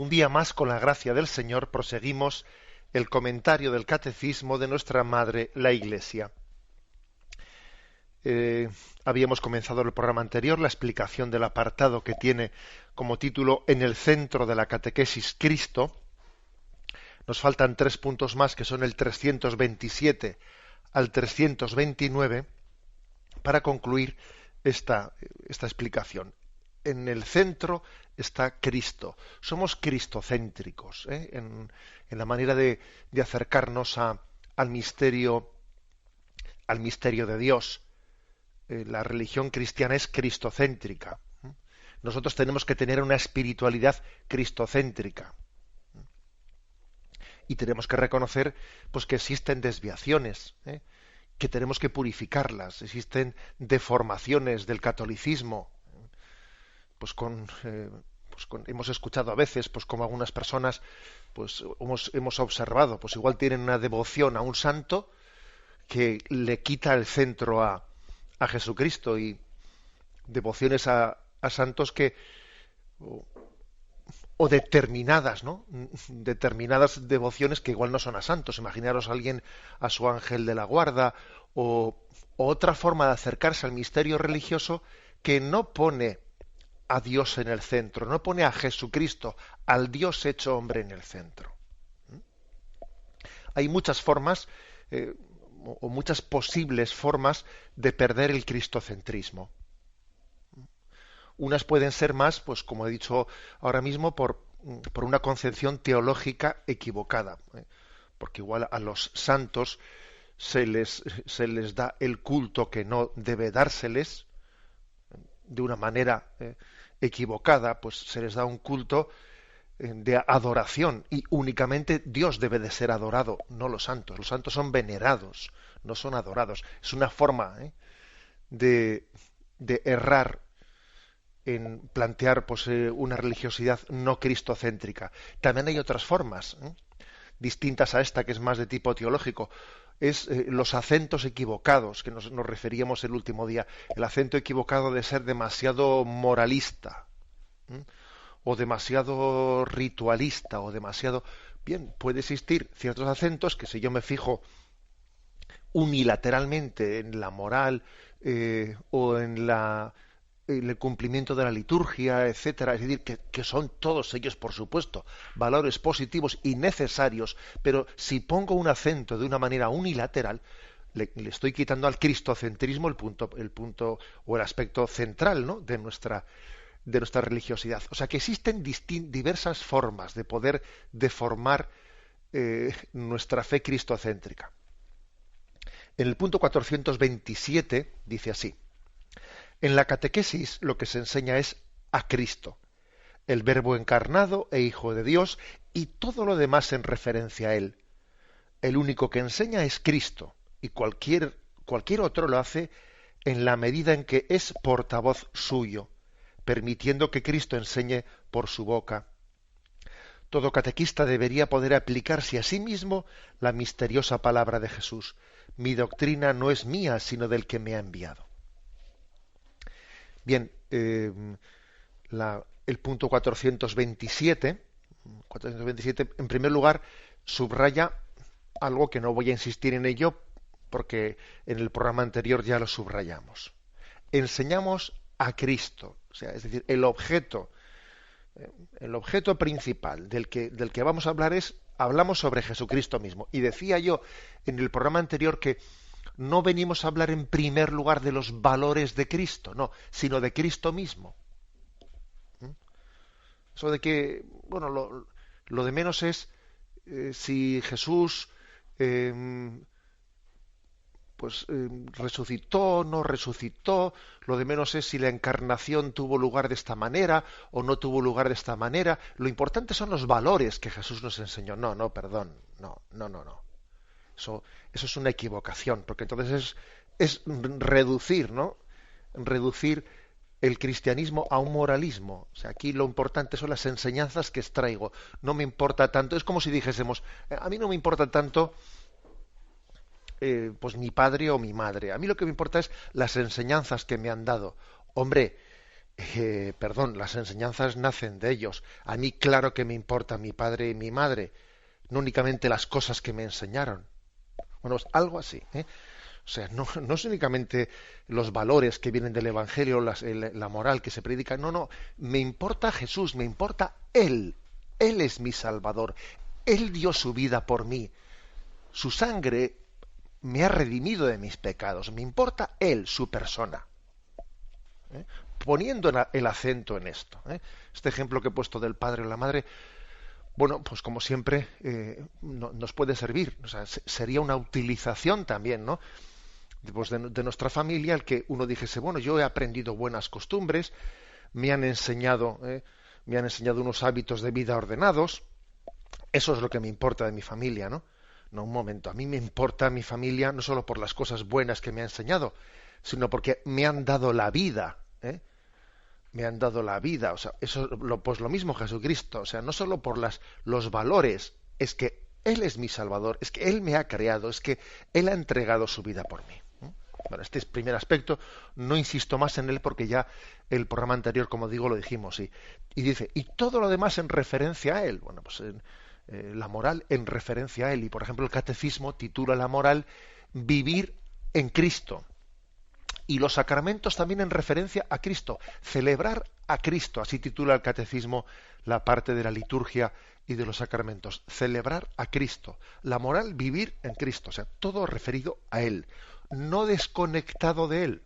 Un día más, con la gracia del Señor, proseguimos el comentario del Catecismo de nuestra Madre, la Iglesia. Habíamos comenzado el programa anterior la explicación del apartado que tiene como título En el centro de la catequesis Cristo. Nos faltan 3 puntos más, que son el 327 al 329, para concluir esta explicación. En el centro está Cristo. Somos cristocéntricos, en la manera de acercarnos al misterio de Dios. La religión cristiana es cristocéntrica. Nosotros tenemos que tener una espiritualidad cristocéntrica. Y tenemos que reconocer pues, que existen desviaciones, que tenemos que purificarlas. Existen deformaciones del catolicismo. Hemos escuchado a veces pues como algunas personas pues hemos observado, pues igual tienen una devoción a un santo que le quita el centro a Jesucristo, y devociones a santos que o determinadas, ¿no? Determinadas devociones que igual no son a santos. Imaginaros a alguien a su ángel de la guarda, o otra forma de acercarse al misterio religioso que no pone a Dios en el centro, no pone a Jesucristo, al Dios hecho hombre, en el centro. Hay muchas formas o muchas posibles formas de perder el cristocentrismo. Unas pueden ser más, pues como he dicho ahora mismo, por una concepción teológica equivocada, porque igual a los santos se les da el culto que no debe dárseles de una manera equivocada, pues se les da un culto de adoración, y únicamente Dios debe de ser adorado, no los santos. Los santos son venerados, no son adorados. Es una forma de errar en plantear pues, una religiosidad no cristocéntrica. También hay otras formas distintas a esta, que es más de tipo teológico. Es los acentos equivocados, que nos referíamos el último día. El acento equivocado de ser demasiado moralista, o demasiado ritualista, o demasiado... Bien, puede existir ciertos acentos que, si yo me fijo unilateralmente en la moral o en el cumplimiento de la liturgia, etcétera, es decir, que son todos ellos, por supuesto, valores positivos y necesarios, pero si pongo un acento de una manera unilateral, le estoy quitando al cristocentrismo el punto o el aspecto central, ¿no?, de nuestra religiosidad. O sea que existen diversas formas de poder deformar nuestra fe cristocéntrica. En el punto 427 dice así: en la catequesis lo que se enseña es a Cristo, el Verbo encarnado e Hijo de Dios, y todo lo demás en referencia a Él. El único que enseña es Cristo, y cualquier otro lo hace en la medida en que es portavoz suyo, permitiendo que Cristo enseñe por su boca. Todo catequista debería poder aplicarse a sí mismo la misteriosa palabra de Jesús: mi doctrina no es mía, sino del que me ha enviado. Bien, el punto 427, en primer lugar, subraya algo que no voy a insistir en ello, porque en el programa anterior ya lo subrayamos. Enseñamos a Cristo, o sea, es decir, el objeto principal del que vamos a hablar hablamos sobre Jesucristo mismo. Y decía yo en el programa anterior que no venimos a hablar en primer lugar de los valores de Cristo, no, sino de Cristo mismo. Eso de que, bueno, lo de menos es si Jesús resucitó, no resucitó. Lo de menos es si la encarnación tuvo lugar de esta manera o no tuvo lugar de esta manera. Lo importante son los valores que Jesús nos enseñó. No, perdón, no. Eso es una equivocación, porque entonces es reducir, ¿no? Reducir el cristianismo a un moralismo. O sea, aquí lo importante son las enseñanzas que extraigo. No me importa tanto. Es como si dijésemos, a mí no me importa tanto pues mi padre o mi madre. A mí lo que me importa es las enseñanzas que me han dado. Hombre, Perdón, las enseñanzas nacen de ellos. A mí claro que me importa mi padre y mi madre, no únicamente las cosas que me enseñaron. Bueno, es algo así, ¿eh? O sea, no es únicamente los valores que vienen del Evangelio, la moral que se predica, no, me importa Jesús, me importa Él. Él es mi Salvador. Él dio su vida por mí. Su sangre me ha redimido de mis pecados. Me importa Él, su persona. ¿Eh? Poniendo el acento en esto. ¿Eh? Este ejemplo que he puesto del padre o la madre, bueno, pues como siempre nos puede servir. O sea, sería una utilización también, ¿no? Pues de nuestra familia, el que uno dijese, bueno, yo he aprendido buenas costumbres, me han enseñado unos hábitos de vida ordenados. Eso es lo que me importa de mi familia, ¿no? No, un momento, a mí me importa mi familia no solo por las cosas buenas que me ha enseñado, sino porque me han dado la vida, ¿eh? Me han dado la vida, o sea, eso pues lo mismo Jesucristo, o sea, no solo por los valores, es que Él es mi Salvador, es que Él me ha creado, es que Él ha entregado su vida por mí. Bueno, este es el primer aspecto, no insisto más en él porque ya el programa anterior, como digo, lo dijimos. Y dice, y todo lo demás en referencia a él. Bueno, pues la moral en referencia a él. Y por ejemplo, el catecismo titula la moral Vivir en Cristo. Y los sacramentos también en referencia a Cristo. Celebrar a Cristo, así titula el catecismo la parte de la liturgia y de los sacramentos. Celebrar a Cristo. La moral, vivir en Cristo. O sea, todo referido a Él. No desconectado de Él.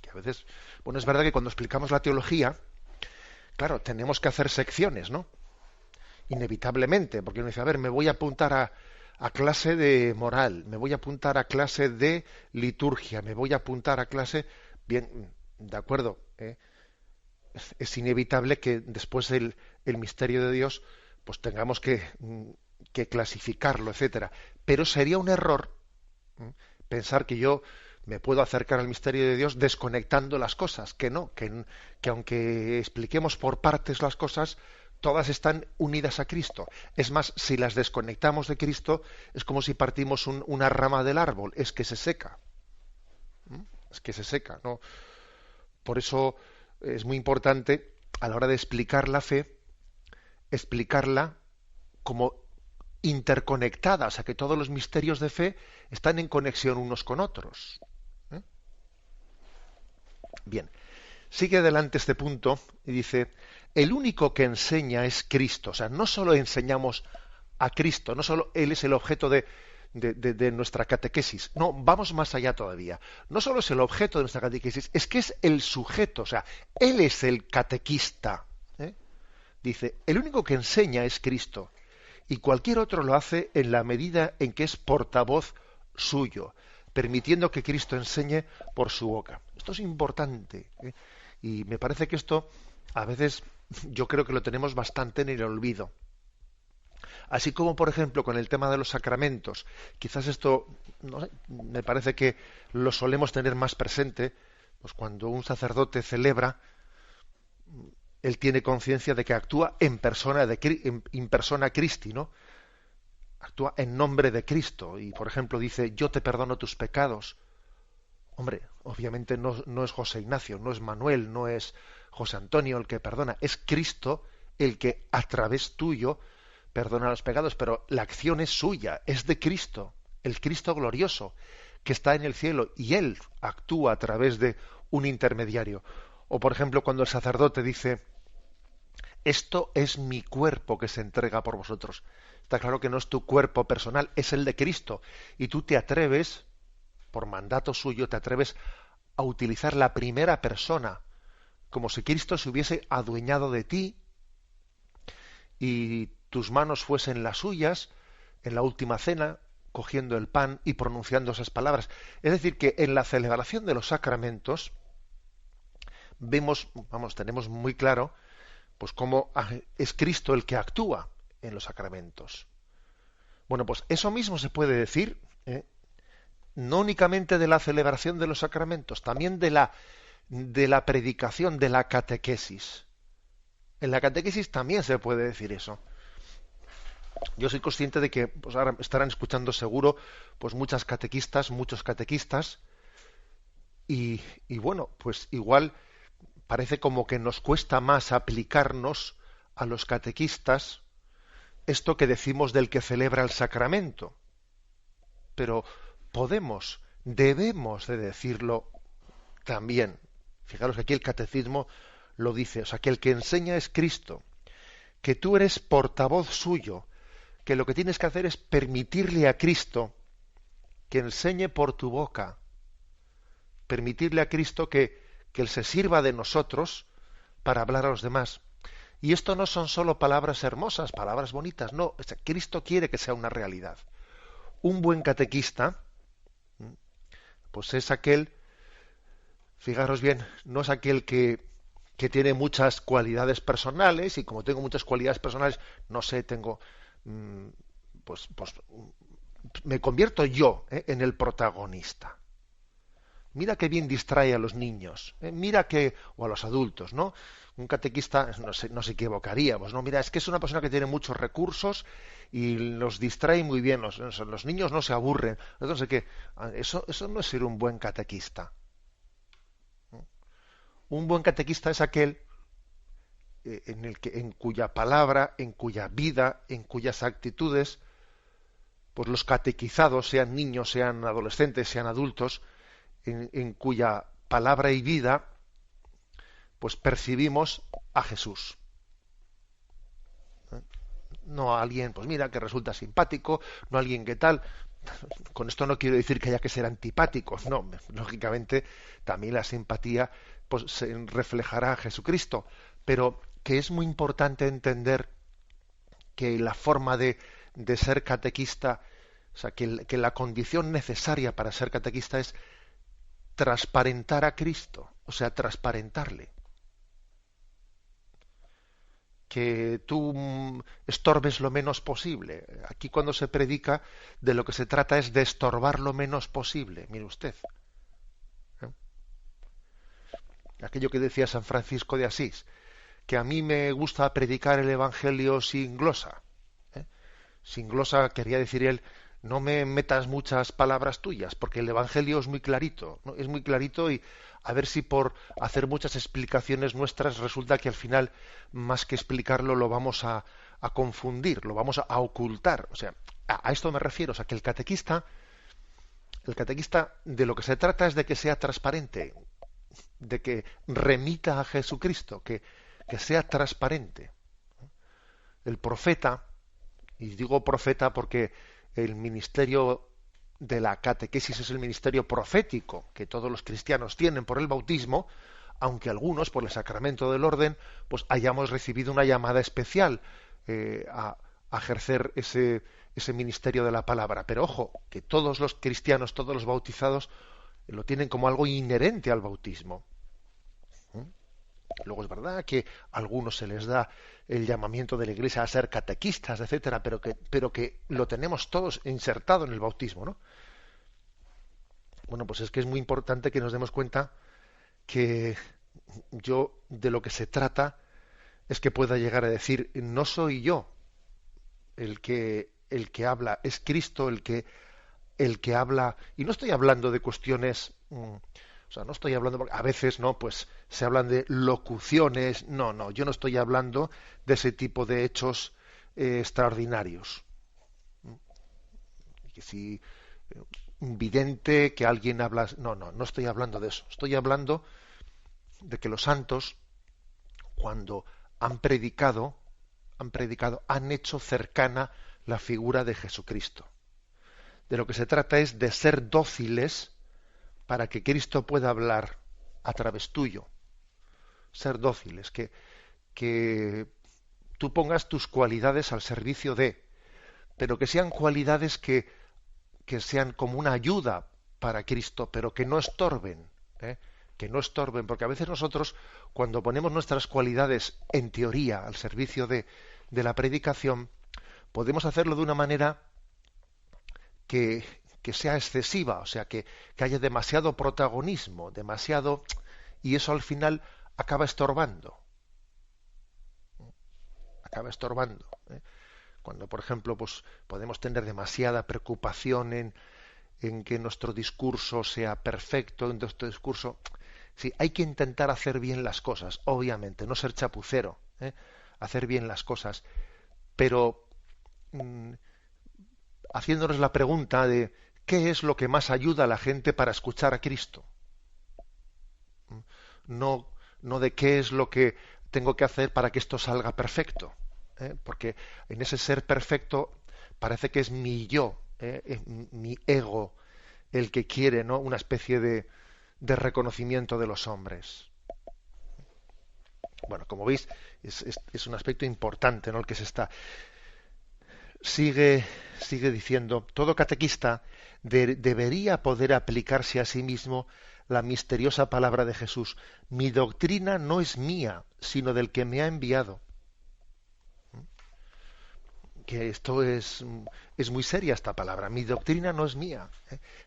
Que a veces, bueno, es verdad que cuando explicamos la teología, claro, tenemos que hacer secciones, ¿no? Inevitablemente, porque uno dice, a ver, me voy a apuntar a clase de moral, me voy a apuntar a clase de liturgia, me voy a apuntar a clase... Bien, de acuerdo, es inevitable que después el misterio de Dios pues tengamos que clasificarlo, etcétera. Pero sería un error pensar que yo me puedo acercar al misterio de Dios desconectando las cosas, que no, que aunque expliquemos por partes las cosas, todas están unidas a Cristo. Es más, si las desconectamos de Cristo, es como si partimos una rama del árbol, es que se seca. Es que se seca, ¿no? Por eso es muy importante, a la hora de explicar la fe, explicarla como interconectada, o sea, que todos los misterios de fe están en conexión unos con otros. Bien, sigue adelante este punto y dice, el único que enseña es Cristo, o sea, no solo enseñamos a Cristo, no solo Él es el objeto de nuestra catequesis, no, vamos más allá todavía, no solo es el objeto de nuestra catequesis, es que es el sujeto, o sea, Él es el catequista. Dice, el único que enseña es Cristo, y cualquier otro lo hace en la medida en que es portavoz suyo, permitiendo que Cristo enseñe por su boca. Esto es importante, y me parece que esto a veces yo creo que lo tenemos bastante en el olvido. Así como, por ejemplo, con el tema de los sacramentos, quizás esto, no sé, me parece que lo solemos tener más presente, pues cuando un sacerdote celebra, él tiene conciencia de que actúa en persona Christi, ¿no? Actúa en nombre de Cristo y, por ejemplo, dice, yo te perdono tus pecados. Hombre, obviamente no es José Ignacio, no es Manuel, no es José Antonio el que perdona, es Cristo el que a través tuyo perdona los pecados, pero la acción es suya, es de Cristo, el Cristo glorioso que está en el cielo y Él actúa a través de un intermediario. O, por ejemplo, cuando el sacerdote dice, esto es mi cuerpo que se entrega por vosotros. Está claro que no es tu cuerpo personal, es el de Cristo. Y tú te atreves, por mandato suyo, te atreves a utilizar la primera persona, como si Cristo se hubiese adueñado de ti y tus manos fuesen las suyas en la última cena, cogiendo el pan y pronunciando esas palabras. Es decir, que en la celebración de los sacramentos tenemos muy claro pues cómo es Cristo el que actúa en los sacramentos. Bueno, pues eso mismo se puede decir, no únicamente de la celebración de los sacramentos, también de la predicación, de la catequesis. En la catequesis también se puede decir eso. Yo soy consciente de que pues ahora estarán escuchando seguro pues muchos catequistas, y bueno, pues igual parece como que nos cuesta más aplicarnos a los catequistas esto que decimos del que celebra el sacramento. Pero debemos de decirlo también. Fijaros que aquí el catecismo lo dice, o sea, que el que enseña es Cristo, que tú eres portavoz suyo, que lo que tienes que hacer es permitirle a Cristo que enseñe por tu boca, permitirle a Cristo que Él se sirva de nosotros para hablar a los demás. Y esto no son solo palabras hermosas, palabras bonitas, no, o sea, Cristo quiere que sea una realidad. Un buen catequista, pues es aquel, fijaros bien, no es aquel que tiene muchas cualidades personales, y como tengo muchas cualidades personales, no sé, tengo, pues me convierto yo en el protagonista. Mira qué bien distrae a los niños, mira que, o a los adultos, ¿no? Un catequista no se equivocaría, pues no, mira, es que es una persona que tiene muchos recursos y los distrae muy bien, los niños no se aburren, entonces que eso no es ser un buen catequista. Un buen catequista es aquel en cuya palabra, en cuya vida, en cuyas actitudes, pues los catequizados, sean niños, sean adolescentes, sean adultos, en cuya palabra y vida pues percibimos a Jesús. No a alguien, pues mira, que resulta simpático, no a alguien que tal. Con esto no quiero decir que haya que ser antipáticos, no, lógicamente también la simpatía pues se reflejará a Jesucristo, pero que es muy importante entender que la forma de ser catequista, o sea, que la condición necesaria para ser catequista es transparentar a Cristo, o sea, transparentarle. Que tú estorbes lo menos posible. Aquí cuando se predica, de lo que se trata es de estorbar lo menos posible. Mire usted. Aquello que decía San Francisco de Asís, que a mí me gusta predicar el Evangelio sin glosa. Sin glosa quería decir él, no me metas muchas palabras tuyas, porque el Evangelio es muy clarito, ¿no? Es muy clarito y a ver si por hacer muchas explicaciones nuestras resulta que al final, más que explicarlo, lo vamos a confundir, lo vamos a ocultar. O sea, a esto me refiero, o sea, que el catequista de lo que se trata es de que sea transparente, de que remita a Jesucristo, que sea transparente. El profeta, y digo profeta porque el ministerio de la catequesis es el ministerio profético que todos los cristianos tienen por el bautismo, aunque algunos por el sacramento del orden pues hayamos recibido una llamada especial a ejercer ese ministerio de la palabra. Pero ojo, que todos los cristianos, todos los bautizados lo tienen como algo inherente al bautismo. Luego es verdad que a algunos se les da el llamamiento de la Iglesia a ser catequistas, etcétera, pero que lo tenemos todos insertado en el bautismo, ¿no? Bueno, pues es que es muy importante que nos demos cuenta que yo de lo que se trata es que pueda llegar a decir, no soy yo el que habla, es Cristo el que habla, y no estoy hablando de cuestiones, o sea, no estoy hablando, porque a veces, ¿no? Pues se hablan de locuciones, no, yo no estoy hablando de ese tipo de hechos extraordinarios. Que si un vidente, que alguien habla, no estoy hablando de eso, estoy hablando de que los santos, cuando han hecho cercana la figura de Jesucristo. De lo que se trata es de ser dóciles para que Cristo pueda hablar a través tuyo. Ser dóciles, que tú pongas tus cualidades al servicio de, pero que sean cualidades que sean como una ayuda para Cristo, pero que no estorben, que no estorben, porque a veces nosotros, cuando ponemos nuestras cualidades en teoría al servicio de la predicación, podemos hacerlo de una manera que sea excesiva, o sea, que haya demasiado protagonismo, y eso al final acaba estorbando. Acaba estorbando. Cuando, por ejemplo, pues podemos tener demasiada preocupación en que nuestro discurso sea perfecto, en nuestro discurso, Sí, hay que intentar hacer bien las cosas, obviamente, no ser chapucero, hacer bien las cosas, pero mm, haciéndonos la pregunta de qué es lo que más ayuda a la gente para escuchar a Cristo. No, no de qué es lo que tengo que hacer para que esto salga perfecto. Porque en ese ser perfecto parece que es mi yo, es mi ego, el que quiere, ¿no?, una especie de reconocimiento de los hombres. Bueno, como veis, es un aspecto importante, ¿no?, el que se está. Sigue diciendo, todo catequista debería poder aplicarse a sí mismo la misteriosa palabra de Jesús. Mi doctrina no es mía, sino del que me ha enviado. Que esto es muy seria esta palabra. Mi doctrina no es mía.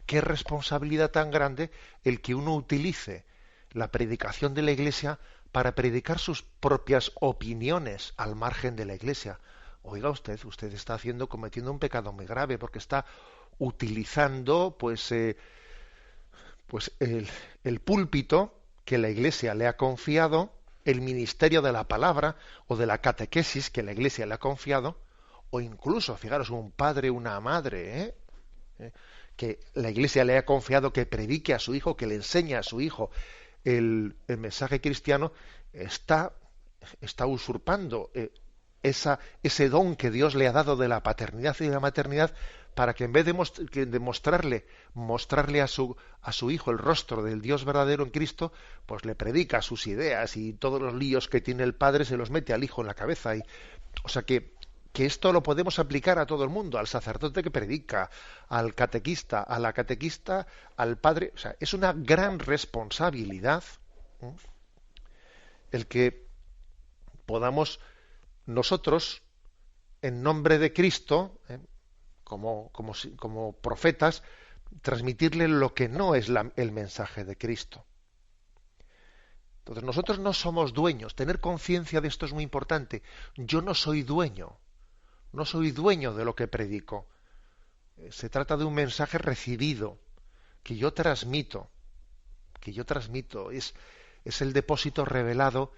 Qué responsabilidad tan grande el que uno utilice la predicación de la Iglesia para predicar sus propias opiniones al margen de la Iglesia. Oiga usted está cometiendo un pecado muy grave porque está utilizando pues el púlpito que la Iglesia le ha confiado, el ministerio de la palabra o de la catequesis que la Iglesia le ha confiado, o incluso, fijaros, un padre, una madre, que la Iglesia le ha confiado que predique a su hijo, que le enseñe a su hijo el mensaje cristiano, está usurpando ese don que Dios le ha dado de la paternidad y de la maternidad, para que en vez de mostrarle a su hijo el rostro del Dios verdadero en Cristo, pues le predica sus ideas y todos los líos que tiene el padre se los mete al hijo en la cabeza. O sea que esto lo podemos aplicar a todo el mundo, al sacerdote que predica, al catequista, a la catequista, al padre. O sea, es una gran responsabilidad, ¿eh?, el que podamos nosotros, en nombre de Cristo, como profetas, transmitirle lo que no es el mensaje de Cristo. Entonces, nosotros no somos dueños. Tener conciencia de esto es muy importante. Yo no soy dueño. No soy dueño de lo que predico. Se trata de un mensaje recibido, que yo transmito. Es el depósito revelado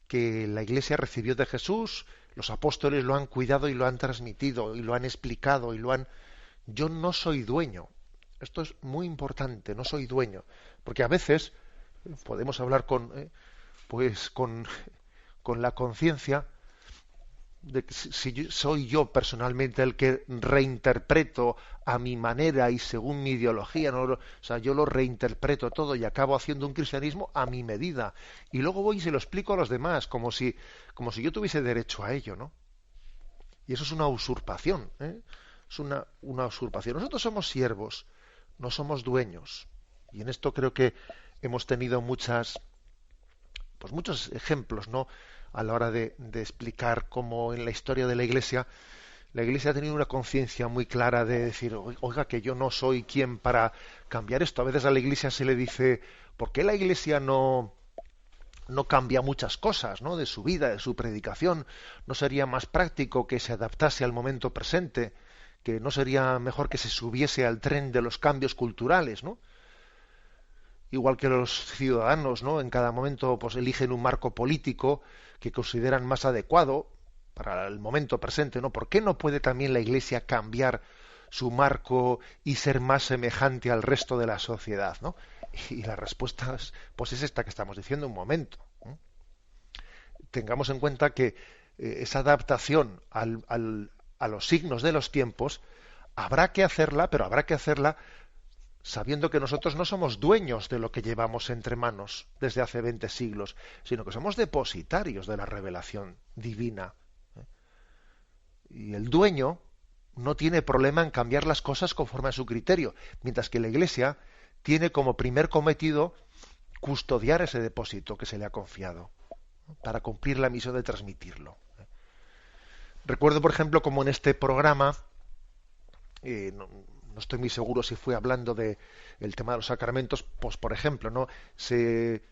que la Iglesia recibió de Jesús. Los apóstoles lo han cuidado y lo han transmitido y lo han explicado Yo no soy dueño. Esto es muy importante, no soy dueño. Porque a veces podemos hablar con la conciencia de que si soy yo personalmente el que reinterpreto a mi manera y según mi ideología, ¿no? O sea, yo lo reinterpreto todo y acabo haciendo un cristianismo a mi medida. Y luego voy y se lo explico a los demás, como si yo tuviese derecho a ello, ¿no? Y eso es una usurpación, ¿eh? Es una usurpación. Nosotros somos siervos, no somos dueños. Y en esto creo que hemos tenido muchos ejemplos, ¿no?, a la hora de explicar cómo en la historia de la Iglesia ha tenido una conciencia muy clara de decir, oiga, que yo no soy quien para cambiar esto. A veces a la Iglesia se le dice, ¿por qué la Iglesia no cambia muchas cosas, ¿no?, de su vida, de su predicación? ¿No sería más práctico que se adaptase al momento presente? ¿Que no sería mejor que se subiese al tren de los cambios culturales, ¿no? Igual que los ciudadanos, ¿no?, en cada momento pues eligen un marco político que consideran más adecuado para el momento presente, ¿no? ¿Por qué no puede también la Iglesia cambiar su marco y ser más semejante al resto de la sociedad, ¿no? Y la respuesta es esta que estamos diciendo un momento, ¿no? Tengamos en cuenta que esa adaptación a los signos de los tiempos habrá que hacerla, pero habrá que hacerla sabiendo que nosotros no somos dueños de lo que llevamos entre manos desde hace 20 siglos, sino que somos depositarios de la revelación divina. Y el dueño no tiene problema en cambiar las cosas conforme a su criterio, mientras que la Iglesia tiene como primer cometido custodiar ese depósito que se le ha confiado, ¿no?, para cumplir la misión de transmitirlo. Recuerdo, por ejemplo, como en este programa, no estoy muy seguro si fue hablando de el tema de los sacramentos, pues por ejemplo, ¿no?, se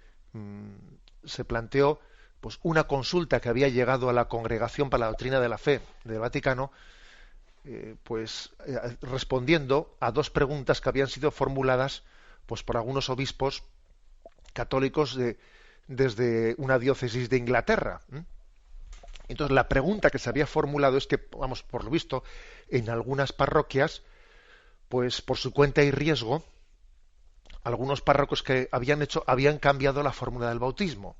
planteó pues una consulta que había llegado a la Congregación para la Doctrina de la Fe del Vaticano, respondiendo a dos preguntas que habían sido formuladas pues por algunos obispos católicos desde una diócesis de Inglaterra. Entonces, la pregunta que se había formulado es que, vamos, por lo visto, en algunas parroquias, pues por su cuenta y riesgo, algunos párrocos que habían cambiado la fórmula del bautismo.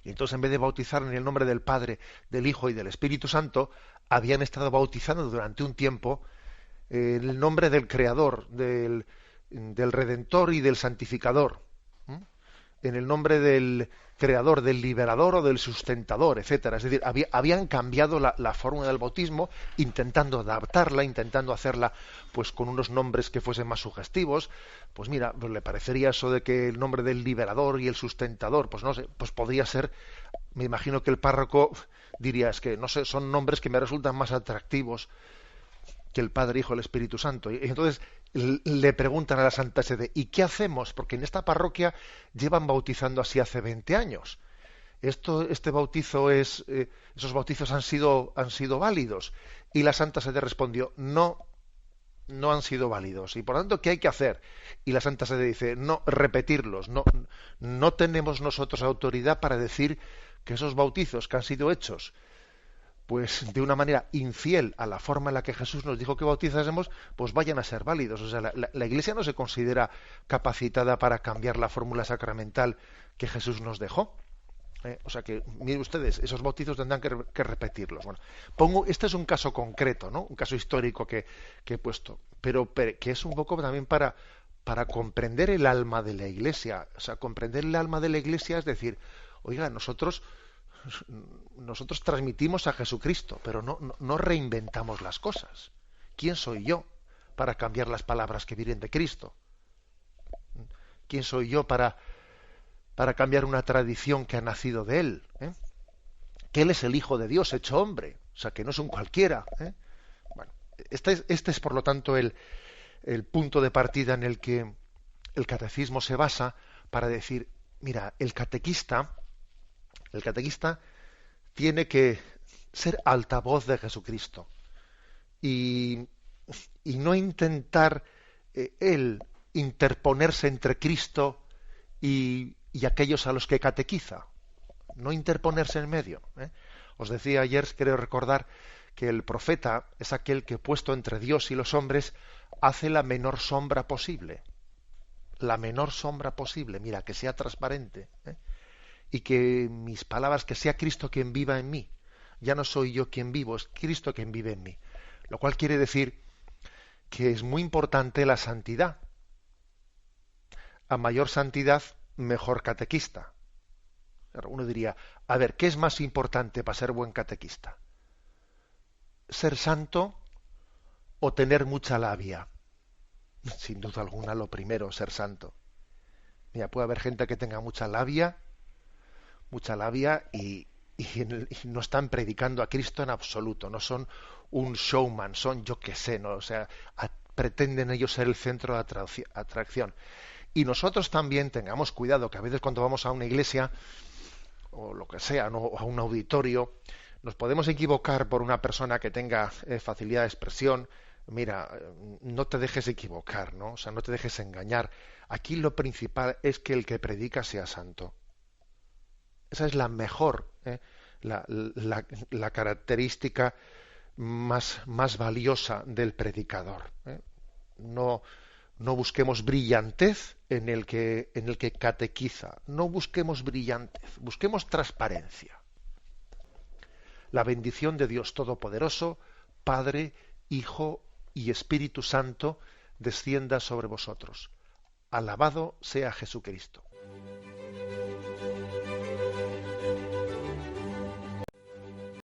Y entonces, en vez de bautizar en el nombre del Padre, del Hijo y del Espíritu Santo, habían estado bautizando durante un tiempo en el nombre del Creador, del Redentor y del Santificador, en el nombre del Creador, del Liberador o del Sustentador, etcétera. Es decir, habían cambiado la fórmula del bautismo, intentando adaptarla, intentando hacerla pues con unos nombres que fuesen más sugestivos. Pues mira, pues le parecería eso de que el nombre del Liberador y el Sustentador, pues no sé, pues podría ser, me imagino que el párroco diría, es que no sé, son nombres que me resultan más atractivos que el Padre, Hijo y el Espíritu Santo. Y entonces le preguntan a la Santa Sede, ¿y qué hacemos? Porque en esta parroquia llevan bautizando así hace 20 años. Este bautizo esos bautizos han sido válidos. Y la Santa Sede respondió, no, no han sido válidos. Y por lo tanto, ¿qué hay que hacer? Y la Santa Sede dice, no, repetirlos. No tenemos nosotros autoridad para decir que esos bautizos que han sido hechos pues de una manera infiel a la forma en la que Jesús nos dijo que bautizásemos, pues vayan a ser válidos. O sea, la Iglesia no se considera capacitada para cambiar la fórmula sacramental que Jesús nos dejó. O sea que, miren ustedes, esos bautizos tendrán que repetirlos. Bueno, este es un caso concreto, ¿no? Un caso histórico que he puesto, pero que es un poco también para comprender el alma de la Iglesia. O sea, comprender el alma de la Iglesia es decir, oiga, nosotros transmitimos a Jesucristo, pero no reinventamos las cosas. ¿Quién soy yo para cambiar las palabras que vienen de Cristo? ¿Quién soy yo para cambiar una tradición que ha nacido de Él? Que Él es el Hijo de Dios hecho hombre, o sea, que no es un cualquiera. Bueno, este es por lo tanto el punto de partida en el que el catecismo se basa para decir, mira, el catequista tiene que ser altavoz de Jesucristo y no intentar él interponerse entre Cristo y aquellos a los que catequiza, no interponerse en medio. Os decía ayer, creo recordar, que el profeta es aquel que, puesto entre Dios y los hombres, hace la menor sombra posible. La menor sombra posible, mira, que sea transparente. Y que mis palabras, que sea Cristo quien viva en mí. Ya no soy yo quien vivo, es Cristo quien vive en mí. Lo cual quiere decir que es muy importante la santidad. A mayor santidad, mejor catequista. Uno diría, a ver, ¿qué es más importante para ser buen catequista? ¿Ser santo o tener mucha labia? Sin duda alguna, lo primero, ser santo. Mira, puede haber gente que tenga mucha labia y no están predicando a Cristo en absoluto, no son un showman, son yo qué sé, ¿no? O sea, pretenden ellos ser el centro de atracción. Y nosotros también tengamos cuidado, que a veces cuando vamos a una iglesia, o lo que sea, ¿no? O a un auditorio, nos podemos equivocar por una persona que tenga facilidad de expresión. Mira, no te dejes equivocar, ¿no? O sea, no te dejes engañar. Aquí lo principal es que el que predica sea santo. Esa es la mejor, la característica más valiosa del predicador. No busquemos brillantez en el que catequiza. No busquemos brillantez, busquemos transparencia. La bendición de Dios Todopoderoso, Padre, Hijo y Espíritu Santo, descienda sobre vosotros. Alabado sea Jesucristo.